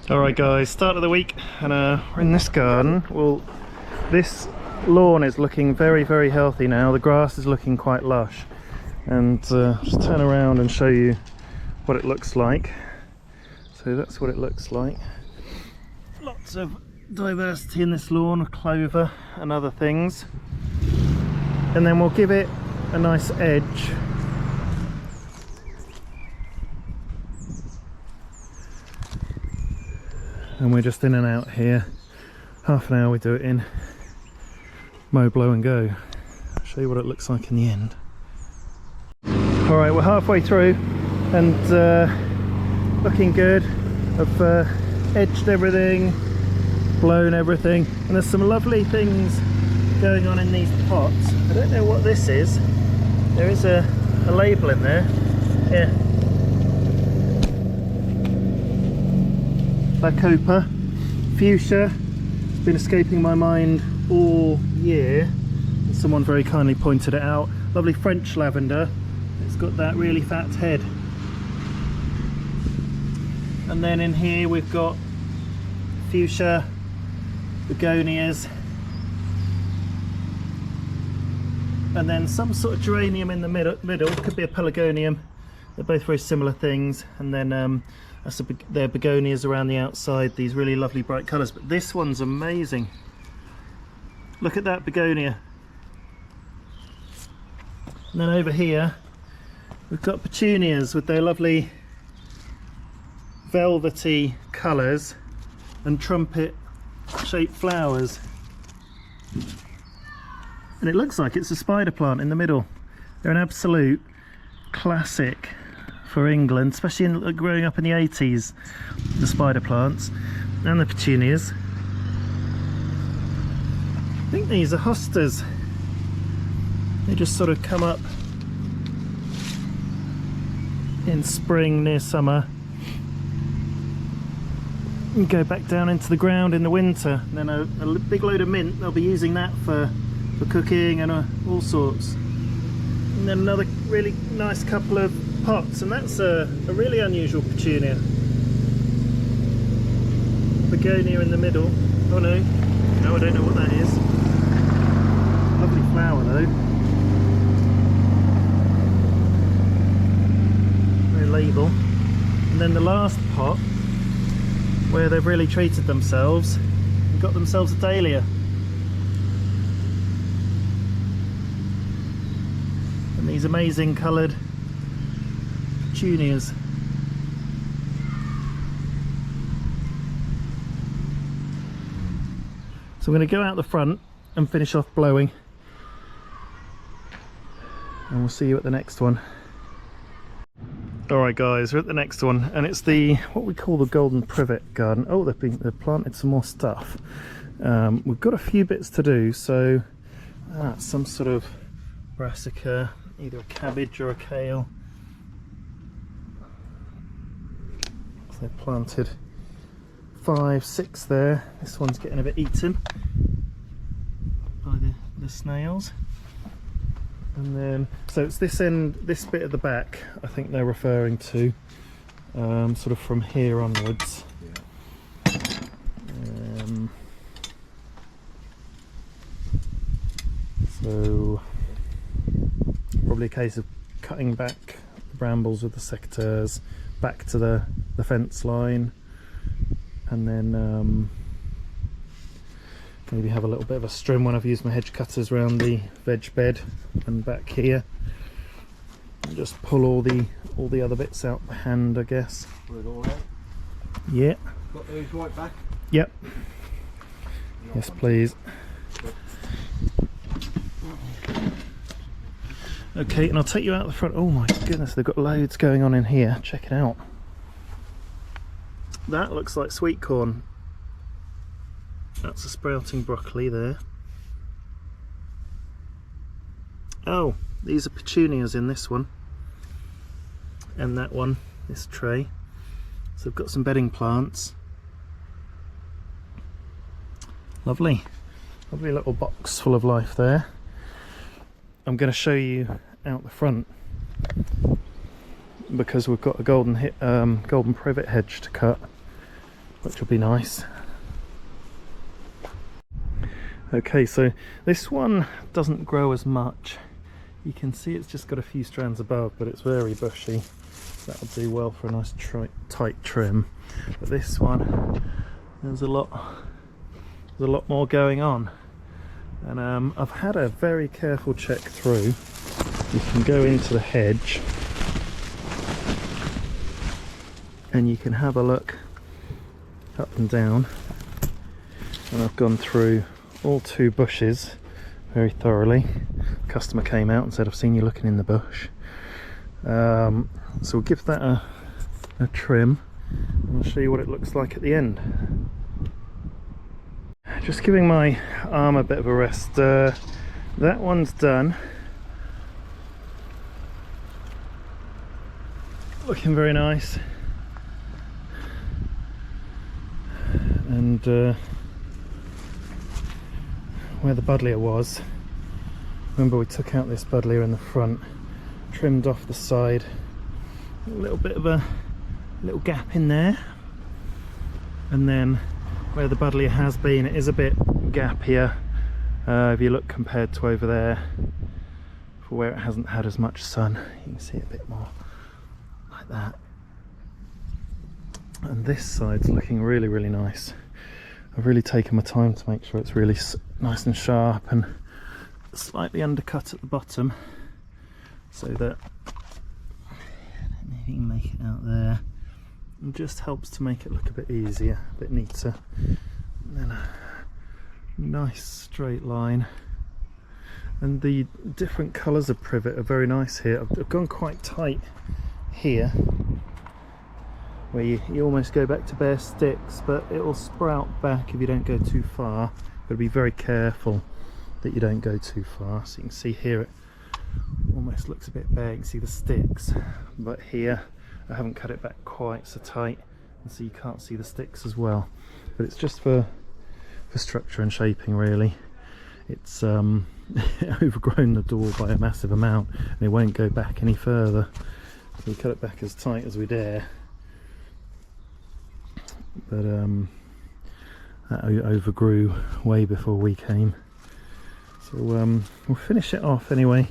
Alright guys, start of the week, and we're in this garden. Well, this lawn is looking very healthy now. The grass is looking quite lush, and just turn around and show you what it looks like. So that's what it looks like. Lots of diversity in this lawn of clover and other things, and then we'll give it a nice edge. And we're just in and out here. Half an hour we do it in. Mow, blow and go. I'll show you what it looks like in the end. Alright, we're halfway through and looking good. I've edged everything, blown everything, and there's some lovely things going on in these pots. I don't know what this is. There is a label in there. Yeah. Bacopa, fuchsia. It's been escaping my mind all year. Someone very kindly pointed it out. Lovely French lavender. It's got that really fat head. And then in here we've got fuchsia, begonias, and then some sort of geranium in the middle. Could be a pelargonium. They're both very similar things. And then they're begonias around the outside, these really lovely bright colours. But this one's amazing. Look at that begonia. And then over here we've got petunias with their lovely velvety colours and trumpet shaped flowers. And it looks like it's a spider plant in the middle. They're an absolute classic for England, especially growing up in the 80s, the spider plants and the petunias. I think these are hostas. They just sort of come up in spring, near summer, and go back down into the ground in the winter. And then a big load of mint, they'll be using that for cooking and all sorts. And then another really nice couple of pots, and that's a really unusual petunia. Begonia in the middle. Oh no, I don't know what that is. Lovely flower though. No label. And then the last pot, where they've really treated themselves and got themselves a dahlia. And these amazing coloured petunias. So I'm going to go out the front and finish off blowing, and we'll see you at the next one. Alright guys, we're at the next one, and it's what we call the golden privet garden. Oh, they've planted some more stuff. We've got a few bits to do. So some sort of brassica, either a cabbage or a kale. So they've planted 5, 6 there. This one's getting a bit eaten by the snails. And then, so it's this end, this bit at the back, I think they're referring to, sort of from here onwards. So probably a case of cutting back the brambles with the secateurs back to the fence line, and then maybe have a little bit of a strim when I've used my hedge cutters around the veg bed and back here, and just pull all the other bits out by hand, I guess. Pull it all out? Yeah. Got those right back? Yep. Yes please. Okay, and I'll take you out the front. Oh my goodness, they've got loads going on in here. Check it out. That looks like sweet corn. That's a sprouting broccoli there. Oh, these are petunias in this one. And that one, this tray. So I've got some bedding plants. Lovely. Lovely little box full of life there. I'm going to show you out the front, because we've got a golden privet hedge to cut. which will be nice. Okay, so this one doesn't grow as much. You can see it's just got a few strands above, but it's very bushy. That'll do well for a nice tight trim. But this one, there's a lot more going on. And I've had a very careful check through. You can go into the hedge and you can have a look up and down. And I've gone through all 2 bushes very thoroughly. The customer came out and said, "I've seen you looking in the bush." So we'll give that a trim and I'll show you what it looks like at the end. Just giving my arm a bit of a rest. That one's done. Looking very nice. And where the buddleia was, remember we took out this buddleia in the front, trimmed off the side, a little bit of a little gap in there, and then where the buddleia has been, it is a bit gappier if you look compared to over there, for where it hasn't had as much sun. You can see it a bit more like that. And this side's looking really, really nice. I've really taken my time to make sure it's really nice and sharp and slightly undercut at the bottom, so that, I don't know if you can make it out there, it just helps to make it look a bit easier, a bit neater. And then a nice straight line. And the different colours of privet are very nice here. I've gone quite tight here, where you almost go back to bare sticks, but it will sprout back if you don't go too far. Got to be very careful that you don't go too far. So you can see here it almost looks a bit bare. You can see the sticks, but here I haven't cut it back quite so tight, and so you can't see the sticks as well. But it's just for structure and shaping, really. It's overgrown the door by a massive amount, and it won't go back any further. So we cut it back as tight as we dare. But that overgrew way before we came. So we'll finish it off anyway,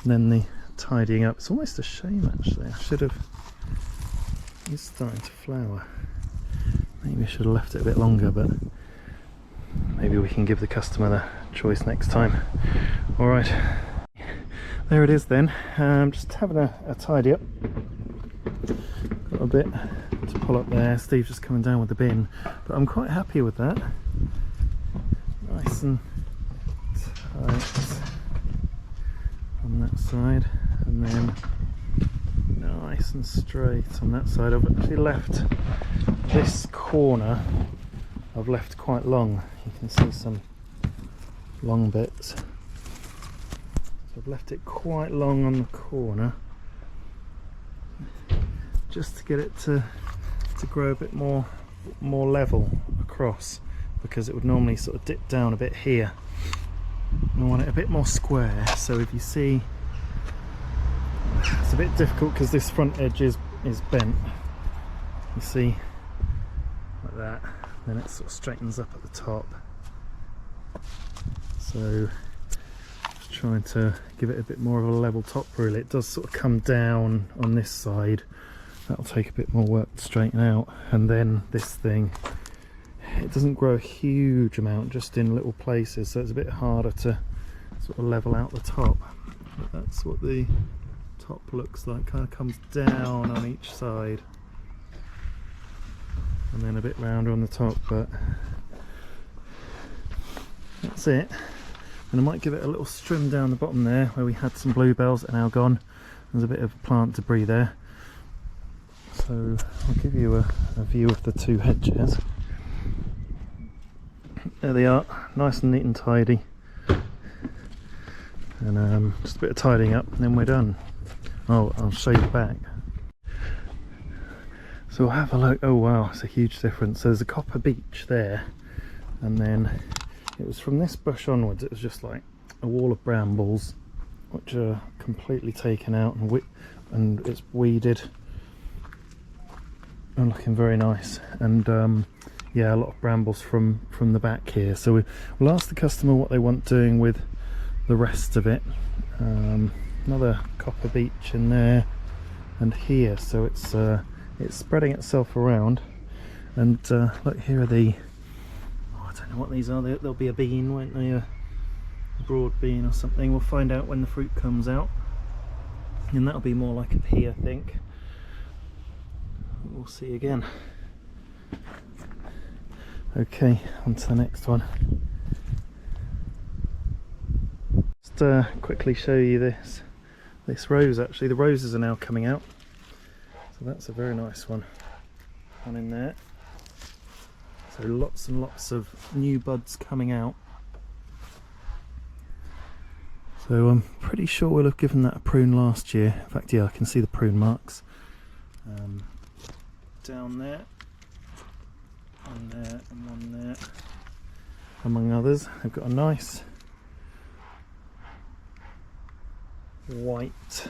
and then the tidying up. It's almost a shame actually. I should have. It's starting to flower. Maybe I should have left it a bit longer, but maybe we can give the customer the choice next time. All right, there it is then. Just having a tidy up. Got a bit to pull up there. Steve's just coming down with the bin, but I'm quite happy with that. Nice and tight on that side, and then nice and straight on that side. I've actually left this corner, I've left quite long. You can see some long bits. So I've left it quite long on the corner, just to get it to grow a bit more level across, because it would normally sort of dip down a bit here. I want it a bit more square. So if you see, it's a bit difficult because this front edge is bent. You see, like that. Then it sort of straightens up at the top. So just trying to give it a bit more of a level top, really. It does sort of come down on this side. That'll take a bit more work to straighten out. And then this thing, it doesn't grow a huge amount, just in little places, so it's a bit harder to sort of level out the top. But that's what the top looks like. Kind of comes down on each side and then a bit rounder on the top, but that's it. And I might give it a little trim down the bottom there where we had some bluebells that are now gone. There's a bit of plant debris there. So I'll give you a view of the 2 hedges. There they are, nice and neat and tidy. And just a bit of tidying up and then we're done. Oh, I'll show you the back. So we'll have a look. Oh wow, it's a huge difference. So there's a copper beech there, and then it was from this bush onwards, it was just like a wall of brambles, which are completely taken out and it's weeded and looking very nice. And yeah, a lot of brambles from the back here. So we'll ask the customer what they want doing with the rest of it. Another copper beech in there and here, so it's spreading itself around. And look, here are the, oh, I don't know what these are. There'll be a bean, won't they? A broad bean or something. We'll find out when the fruit comes out, and that'll be more like a pea, I think. We'll see again. Okay, on to the next one. Just quickly show you this rose. Actually, the roses are now coming out, so that's a very nice one in there. So lots and lots of new buds coming out. So I'm pretty sure we'll have given that a prune last year. In fact, yeah, I can see the prune marks down there, and there, and one there, among others. I've got a nice white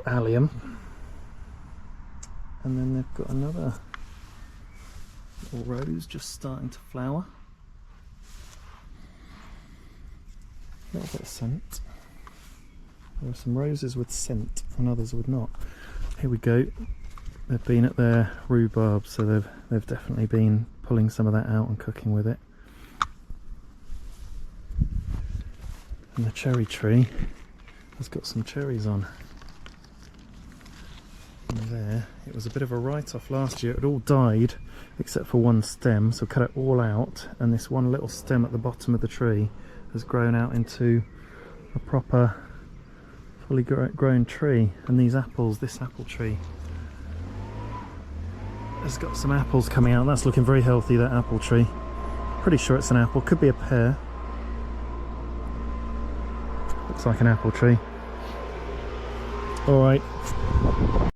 allium, and then they've got another little rose just starting to flower. A little bit of scent. There are some roses with scent and others with not. Here we go. They've been at their rhubarb, so they've definitely been pulling some of that out and cooking with it. And the cherry tree has got some cherries on. And there, it was a bit of a write-off last year. It had all died except for one stem, so cut it all out, and this one little stem at the bottom of the tree has grown out into a proper, fully grown tree. And these apples, this apple tree has got some apples coming out. That's looking very healthy, that apple tree. Pretty sure it's an apple, could be a pear. Looks like an apple tree. All right.